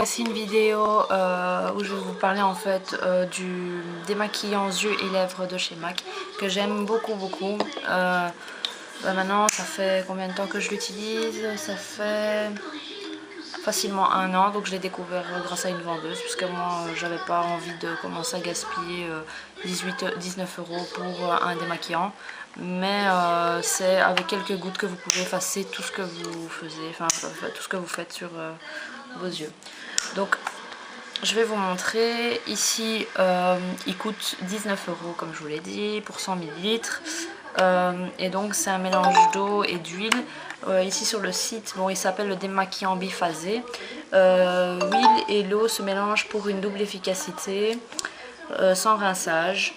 voici une vidéo où je vais vous parler en fait du démaquillant yeux et lèvres de chez MAC que j'aime beaucoup. Maintenant ça fait combien de temps que je l'utilise? Ça fait facilement 1 an, donc je l'ai découvert grâce à une vendeuse puisque moi j'avais pas envie de commencer à gaspiller 19 € pour un démaquillant, mais c'est avec quelques gouttes que vous pouvez effacer tout ce que vous faisiez, enfin tout ce que vous faites sur vos yeux. Donc je vais vous montrer ici. Il coûte 19 € comme je vous l'ai dit pour 100 ml, et donc c'est un mélange d'eau et d'huile. Ici sur le site, bon, il s'appelle le démaquillant biphasé. L'huile et l'eau se mélangent pour une double efficacité, sans rinçage.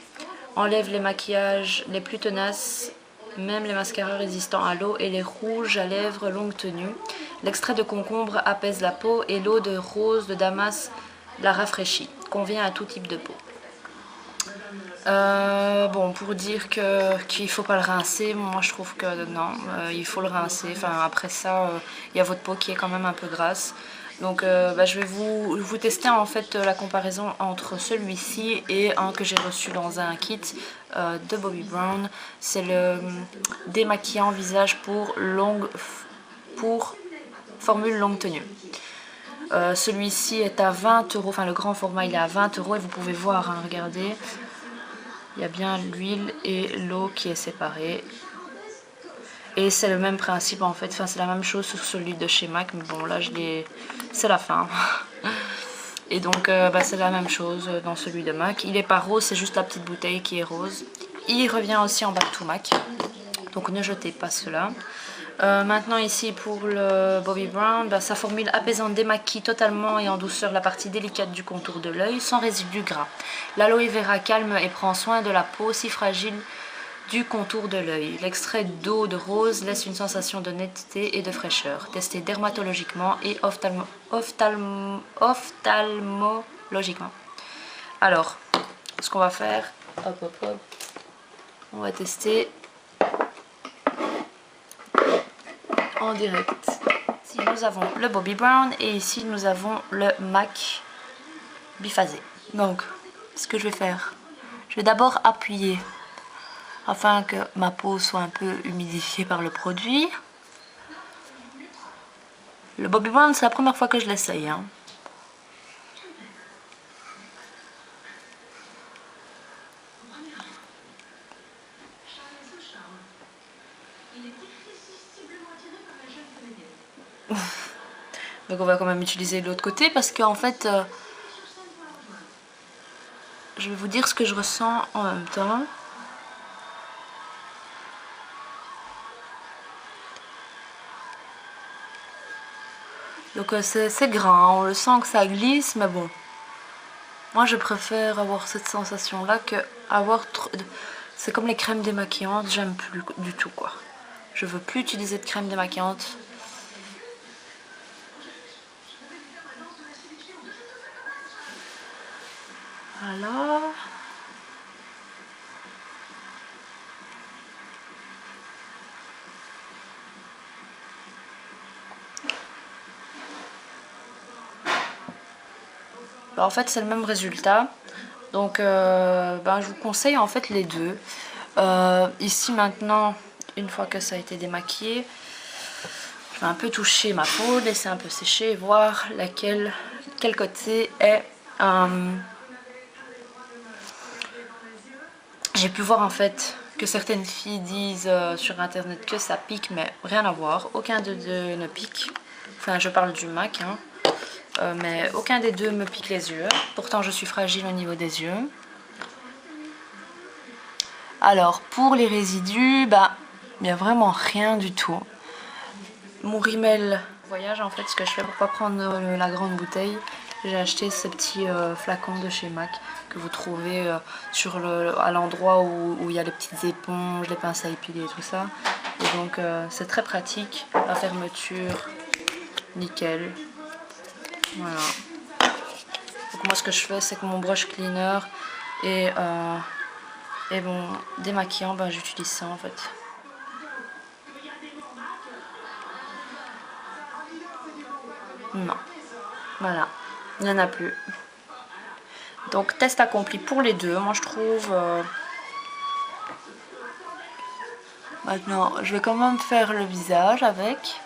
Enlève les maquillages les plus tenaces, même les mascaras résistants à l'eau, et les rouges à lèvres longue tenue. L'extrait de concombre apaise la peau et l'eau de rose de Damas la rafraîchit. Convient à tout type de peau. Bon, pour dire qu'il ne faut pas le rincer, moi je trouve que non, il faut le rincer. Enfin, après ça, il y a votre peau qui est quand même un peu grasse. Donc je vais vous tester en fait la comparaison entre celui-ci et un que j'ai reçu dans un kit de Bobbi Brown. C'est le démaquillant visage pour formule longue tenue. Celui-ci est à 20 €, enfin le grand format il est à 20 € et vous pouvez voir, hein, regardez. Il y a bien l'huile et l'eau qui est séparée. Et c'est le même principe en fait, enfin c'est la même chose sur celui de chez MAC, mais bon là c'est la fin. Et donc c'est la même chose dans celui de MAC. Il est pas rose, c'est juste la petite bouteille qui est rose. Il revient aussi en Back to MAC, donc ne jetez pas cela. Maintenant ici pour le Bobbi Brown, sa formule apaisante démaquille totalement et en douceur la partie délicate du contour de l'œil sans résidu gras. L'aloe vera calme et prend soin de la peau si fragile du contour de l'œil. L'extrait d'eau de rose laisse une sensation de netteté et de fraîcheur. Testé dermatologiquement et ophtalmologiquement. Alors, ce qu'on va faire, on va tester en direct. Ici nous avons le Bobbi Brown et ici nous avons le MAC biphasé. Donc ce que je vais faire, je vais d'abord appuyer afin que ma peau soit un peu humidifiée par le produit. Le Bobbi Brown, c'est la première fois que je l'essaye, hein. Donc on va quand même utiliser l'autre côté parce qu'en fait je vais vous dire ce que je ressens en même temps. Donc c'est gras, hein, on le sent que ça glisse, mais bon. Moi je préfère avoir cette sensation là que avoir trop... C'est comme les crèmes démaquillantes, j'aime plus du tout quoi. Je veux plus utiliser de crème démaquillante. Voilà. En fait c'est le même résultat, donc je vous conseille en fait les deux. Ici maintenant, une fois que ça a été démaquillé, je vais un peu toucher ma peau, laisser un peu sécher et voir quel côté est... J'ai pu voir en fait que certaines filles disent sur internet que ça pique, mais rien à voir, aucun des deux ne pique. Enfin je parle du MAC, hein. Mais aucun des deux me pique les yeux. Pourtant je suis fragile au niveau des yeux. Alors pour les résidus, il n'y a vraiment rien du tout. Mon rimel voyage, en fait ce que je fais pour pas prendre la grande bouteille, j'ai acheté ces petits flacons de chez MAC que vous trouvez à l'endroit où il y a les petites éponges, les pinces à épiler et tout ça. Et donc c'est très pratique, la fermeture nickel. Voilà. Donc moi ce que je fais, c'est que mon brush cleaner et mon démaquillant, j'utilise ça en fait. Non. Voilà. il n'y en a plus. Donc test accompli pour les deux, moi je trouve. Maintenant, je vais quand même faire le visage avec.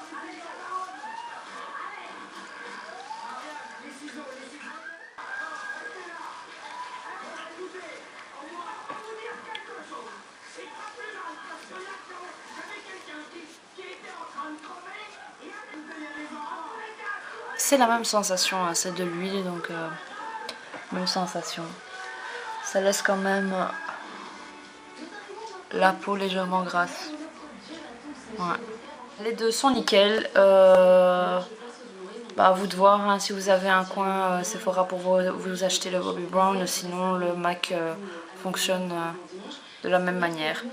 C'est la même sensation, hein, c'est de l'huile, donc même sensation. Ça laisse quand même la peau légèrement grasse. Ouais. Les deux sont nickel. À vous de voir, hein, si vous avez un coin Sephora pour vous acheter le Bobbi Brown, sinon le MAC fonctionne de la même manière.